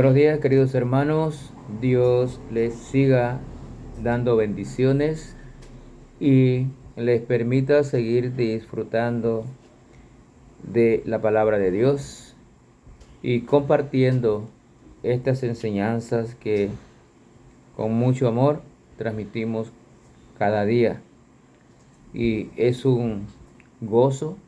Buenos días, queridos hermanos. Dios les siga dando bendiciones y les permita seguir disfrutando de la palabra de Dios y compartiendo estas enseñanzas que con mucho amor transmitimos cada día. Y es un gozo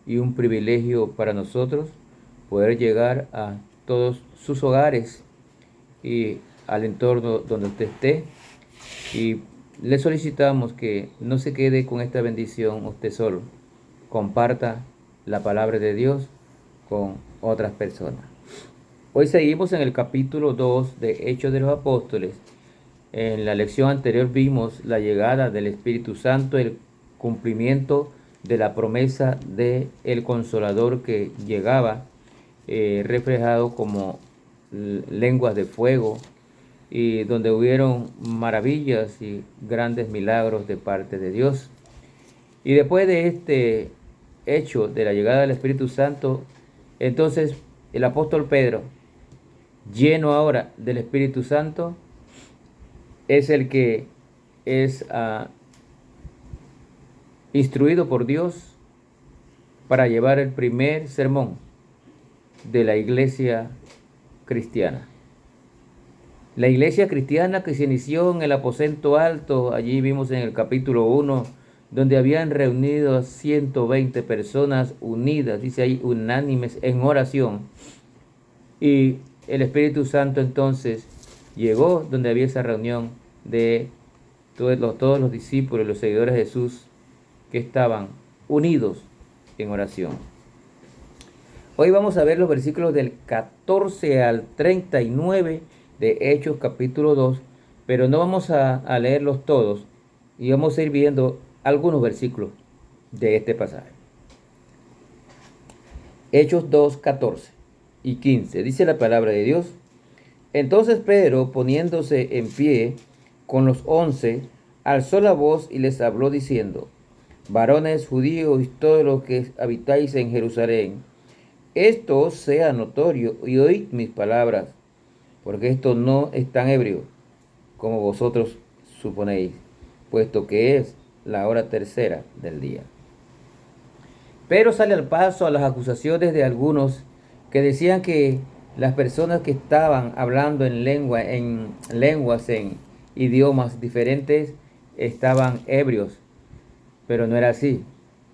y un privilegio para nosotros poder llegar a todos sus hogares y al entorno donde usted esté. Y le solicitamos que no se quede con esta bendición usted solo. Comparta la palabra de Dios con otras personas. Hoy seguimos en el capítulo 2 de Hechos de los Apóstoles. En la lección anterior vimos la llegada del Espíritu Santo, el cumplimiento de la promesa de el Consolador que llegaba, reflejado como lenguas de fuego, y donde hubieron maravillas y grandes milagros de parte de Dios. Y después de este hecho de la llegada del Espíritu Santo, entonces el apóstol Pedro, lleno ahora del Espíritu Santo, es el que es instruido por Dios para llevar el primer sermón de la iglesia cristiana. La iglesia cristiana que se inició en el aposento alto, allí vimos en el capítulo 1, donde habían reunido a 120 personas unidas, dice ahí, unánimes en oración. Y el Espíritu Santo entonces llegó donde había esa reunión de todos los discípulos, los seguidores de Jesús, que estaban unidos en oración. Hoy vamos a ver los versículos del 14 al 39 de Hechos capítulo 2, pero no vamos a leerlos todos y vamos a ir viendo algunos versículos de este pasaje. Hechos 2, 14 y 15, dice la palabra de Dios. Entonces Pedro, poniéndose en pie con los 11, alzó la voz y les habló diciendo: varones judíos y todos los que habitáis en Jerusalén, esto os sea notorio y oíd mis palabras, porque estos no están ebrios, como vosotros suponéis, puesto que es la hora tercera del día. Pero sale al paso a las acusaciones de algunos que decían que las personas que estaban hablando en lenguas, en idiomas diferentes, estaban ebrios. Pero no era así.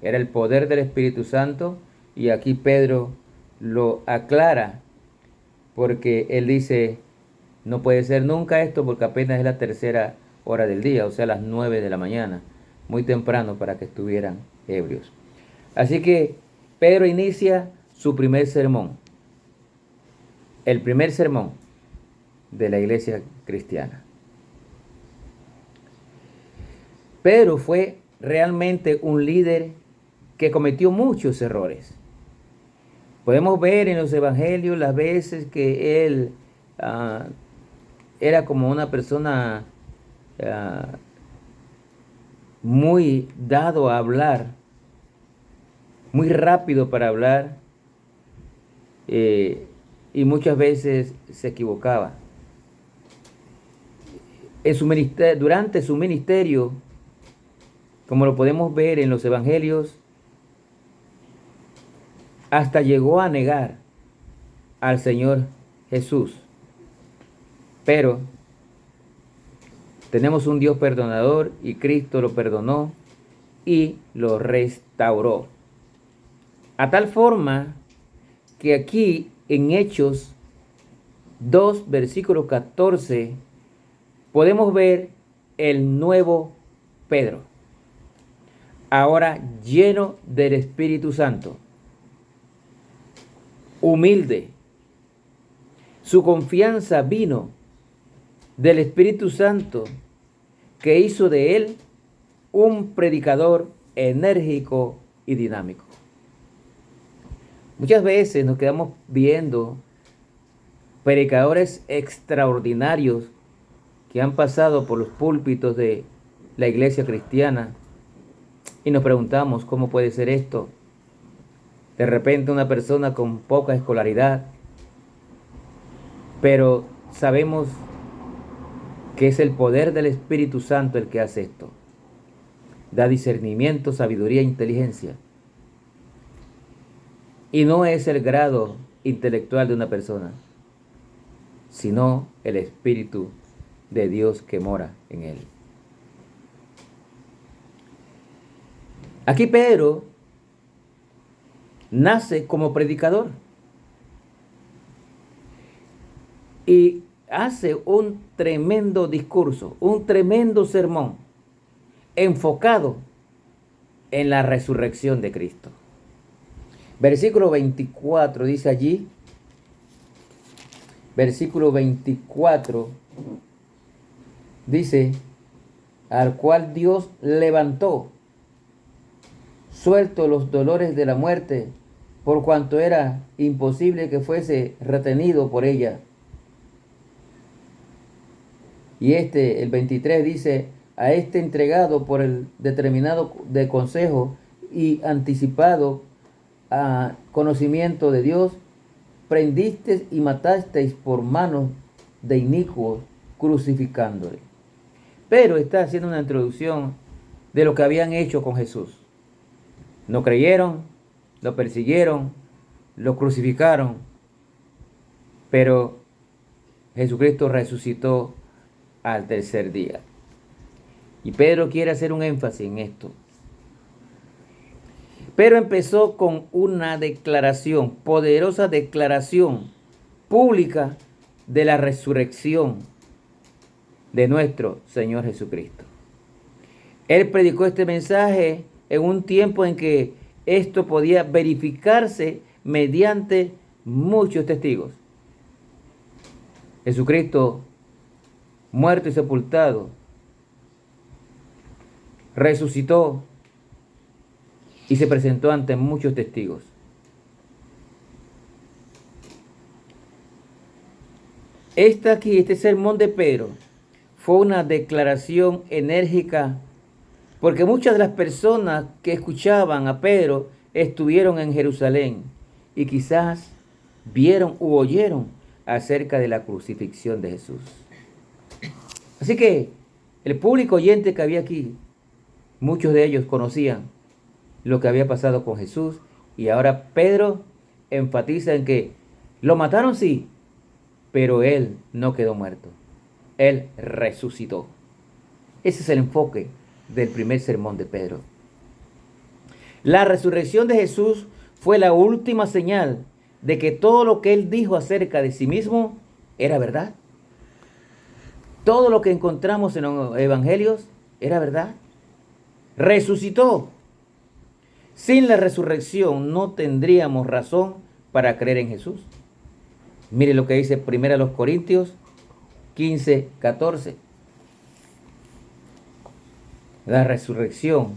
Era el poder del Espíritu Santo, y aquí Pedro lo aclara, porque él dice: no puede ser nunca esto, porque apenas es la tercera hora del día, o sea, las 9 de la mañana, muy temprano para que estuvieran ebrios. Así que Pedro inicia su primer sermón, el primer sermón de la iglesia cristiana. Pedro fue realmente un líder que cometió muchos errores. Podemos ver en los evangelios las veces que él era como una persona muy dado a hablar, muy rápido para hablar, y muchas veces se equivocaba. Durante su ministerio, como lo podemos ver en los evangelios, hasta llegó a negar al Señor Jesús. Pero tenemos un Dios perdonador, y Cristo lo perdonó y lo restauró. A tal forma que aquí en Hechos 2, versículo 14, podemos ver el nuevo Pedro, ahora lleno del Espíritu Santo, humilde. Su confianza vino del Espíritu Santo, que hizo de él un predicador enérgico y dinámico. Muchas veces nos quedamos viendo predicadores extraordinarios que han pasado por los púlpitos de la iglesia cristiana y nos preguntamos: ¿cómo puede ser esto? De repente una persona con poca escolaridad, Pero sabemos que es el poder del Espíritu Santo el que hace esto. Da discernimiento, sabiduría e inteligencia. Y no es el grado intelectual de una persona, sino el Espíritu de Dios que mora en él. Aquí Pedro nace como predicador y hace un tremendo discurso, un tremendo sermón enfocado en la resurrección de Cristo. Versículo 24 dice allí, versículo 24 dice, al cual Dios levantó, suelto los dolores de la muerte, por cuanto era imposible que fuese retenido por ella. Y el 23 dice, a este entregado por el determinado de consejo y anticipado a conocimiento de Dios, prendisteis y matasteis por manos de inicuos, crucificándole. Pero está haciendo una introducción de lo que habían hecho con Jesús. No creyeron, lo persiguieron, lo crucificaron, pero Jesucristo resucitó al tercer día. Y Pedro quiere hacer un énfasis en esto. Pero empezó con una declaración, poderosa declaración pública de la resurrección de nuestro Señor Jesucristo. Él predicó este mensaje en un tiempo en que esto podía verificarse mediante muchos testigos. Jesucristo, muerto y sepultado, resucitó y se presentó ante muchos testigos. Este sermón de Pedro fue una declaración enérgica, porque muchas de las personas que escuchaban a Pedro estuvieron en Jerusalén y quizás vieron u oyeron acerca de la crucifixión de Jesús. Así que el público oyente que había aquí, muchos de ellos conocían lo que había pasado con Jesús, y ahora Pedro enfatiza en que lo mataron, sí, pero él no quedó muerto. Él resucitó. Ese es el enfoque del primer sermón de Pedro. La resurrección de Jesús fue la última señal de que todo lo que él dijo acerca de sí mismo era verdad. Todo lo que encontramos en los evangelios era verdad. Resucitó. Sin la resurrección no tendríamos razón para creer en Jesús. Mire lo que dice 1 Corintios 15, 14. La resurrección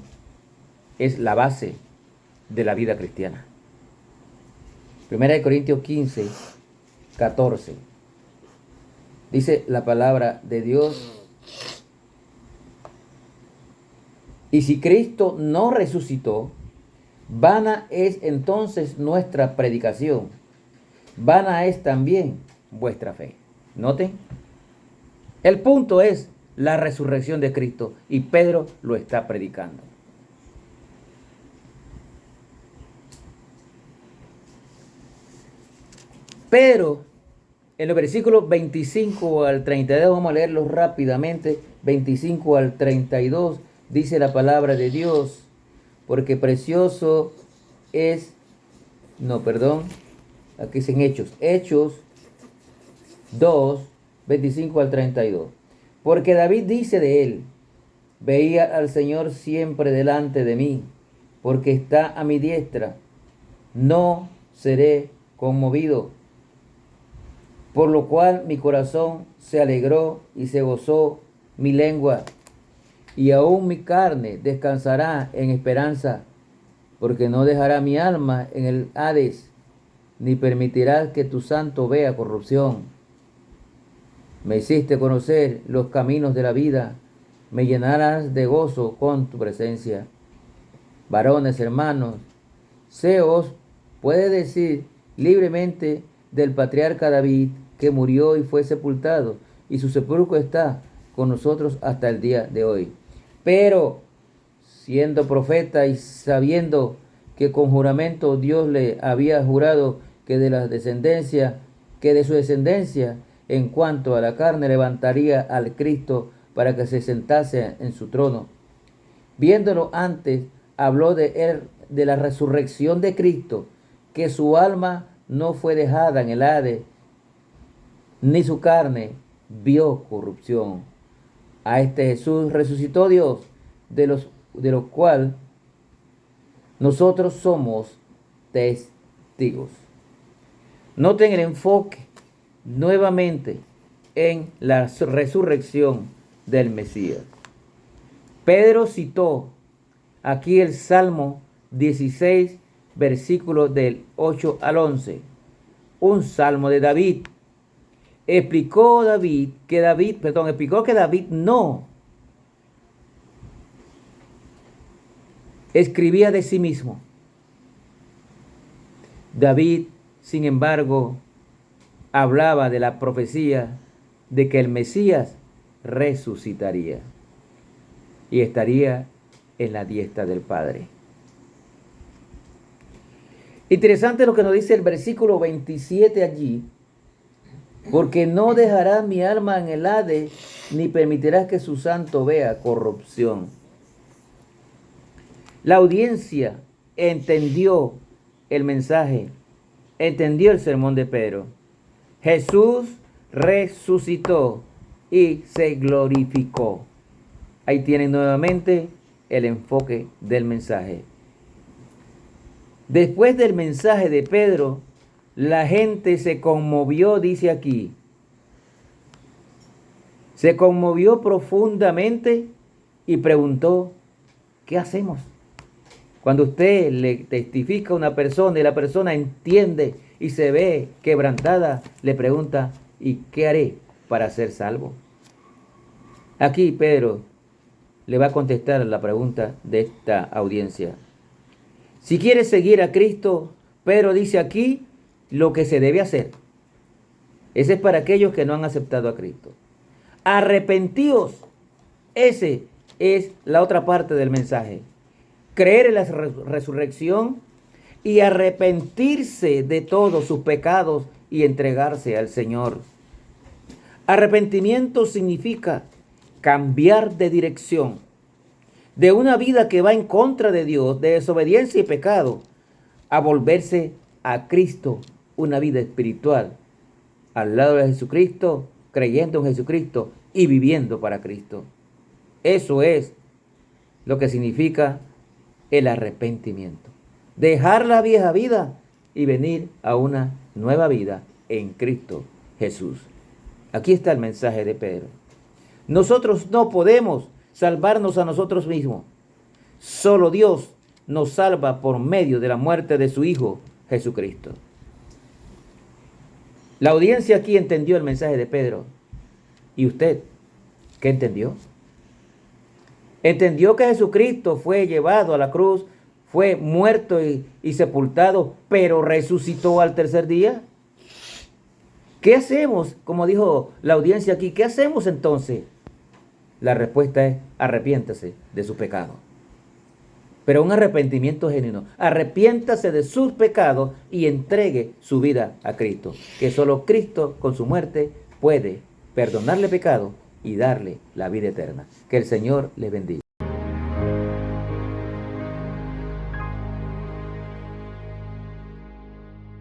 es la base de la vida cristiana. 1 Corintios 15, 14. Dice la palabra de Dios. Y si Cristo no resucitó, vana es entonces nuestra predicación, vana es también vuestra fe. Noten, el punto es la resurrección de Cristo y Pedro lo está predicando. Pero en los versículos 25 al 32, vamos a leerlos rápidamente, 25 al 32, dice la palabra de Dios, porque precioso es, aquí dicen Hechos 2, 25 al 32. Porque David dice de él, veía al Señor siempre delante de mí, porque está a mi diestra, no seré conmovido. Por lo cual mi corazón se alegró y se gozó mi lengua, y aún mi carne descansará en esperanza, porque no dejará mi alma en el Hades, ni permitirás que tu santo vea corrupción. Me hiciste conocer los caminos de la vida, me llenarás de gozo con tu presencia. Varones, hermanos, se os puede decir libremente del patriarca David, que murió y fue sepultado, y su sepulcro está con nosotros hasta el día de hoy. Pero, siendo profeta y sabiendo que con juramento Dios le había jurado que de su descendencia, en cuanto a la carne, levantaría al Cristo para que se sentase en su trono. Viéndolo antes, habló de él, de la resurrección de Cristo, que su alma no fue dejada en el Hades, ni su carne vio corrupción. A este Jesús resucitó Dios, de lo cual nosotros somos testigos. Noten el enfoque nuevamente en la resurrección del Mesías. Pedro citó aquí el Salmo 16, versículos del 8 al 11, un salmo de David. Explicó que David no escribía de sí mismo. David, sin embargo, hablaba de la profecía de que el Mesías resucitaría y estaría en la diestra del Padre. Interesante lo que nos dice el versículo 27 allí, porque no dejarás mi alma en el Hades, ni permitirás que su santo vea corrupción. La audiencia entendió el mensaje, entendió el sermón de Pedro. Jesús resucitó y se glorificó. Ahí tienen nuevamente el enfoque del mensaje. Después del mensaje de Pedro, la gente se conmovió, dice aquí. Se conmovió profundamente y preguntó, ¿qué hacemos? Cuando usted le testifica a una persona y la persona entiende y se ve quebrantada, le pregunta, ¿y qué haré para ser salvo? Aquí Pedro le va a contestar la pregunta de esta audiencia. Si quieres seguir a Cristo, Pedro dice aquí lo que se debe hacer. Ese es para aquellos que no han aceptado a Cristo. Arrepentíos. Ese es la otra parte del mensaje. Creer en la resurrección y arrepentirse de todos sus pecados y entregarse al Señor. Arrepentimiento significa cambiar de dirección, de una vida que va en contra de Dios, de desobediencia y pecado, a volverse a Cristo, una vida espiritual, al lado de Jesucristo, creyendo en Jesucristo y viviendo para Cristo. Eso es lo que significa el arrepentimiento. Dejar la vieja vida y venir a una nueva vida en Cristo Jesús. Aquí está el mensaje de Pedro. Nosotros no podemos salvarnos a nosotros mismos. Solo Dios nos salva por medio de la muerte de su Hijo Jesucristo. La audiencia aquí entendió el mensaje de Pedro. ¿Y usted qué entendió? ¿Entendió que Jesucristo fue llevado a la cruz, fue muerto y sepultado, pero resucitó al tercer día? ¿Qué hacemos? Como dijo la audiencia aquí, ¿qué hacemos entonces? La respuesta es: arrepiéntase de su pecado. Pero un arrepentimiento genuino. Arrepiéntase de sus pecados y entregue su vida a Cristo. Que solo Cristo con su muerte puede perdonarle pecado y darle la vida eterna. Que el Señor le bendiga.